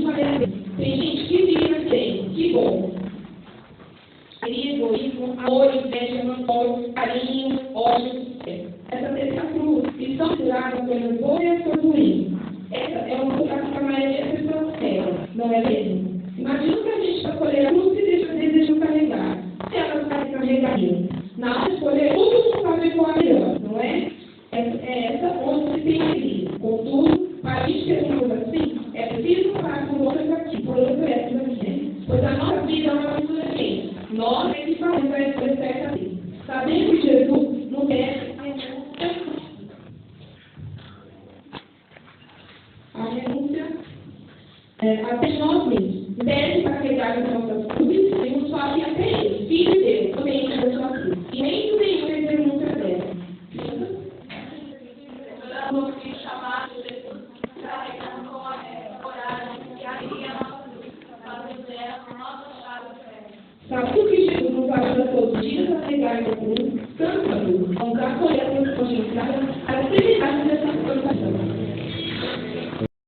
alegria. Tem gente que vive assim, que bom. Seria egoísmo, amor, inveja, rancor, carinho, ódio, essa terceira cruz, que são misturadas coisas boas e as coisas ruins. Essa é uma coisa que a maioria das pessoas quer, não é mesmo? Imagina que a gente está colhendo a cruz e desejam carregar. Se elas carregariam, na hora de escolher, tudo sabe qual é melhor, não é? É essa onde se tem equilíbrio. Contudo, para a gente ter uma coisa assim, é preciso parar por outras aqui, por outras aqui, né? Pois a nossa vida é uma mistura de nós é que fazemos a escolha aqui. Sabendo que Jesus não quer a renúncia até nós mesmos. Deve carregar as nossas cruzes e nos fala até ele, filho de Deus, também da sua cruz. E nem tudo nenhum é renúncia dela. Oramos e chamar Jesus, carregando com a coragem e alegria a nossa cruz, fazendo dela a nossa chave de fé. Sabendo que Jesus nos ajuda todos os dias a carregar essa cruz, tanto a cruz, vamos acolher a nossa consciência, a seriedade dessa coisa.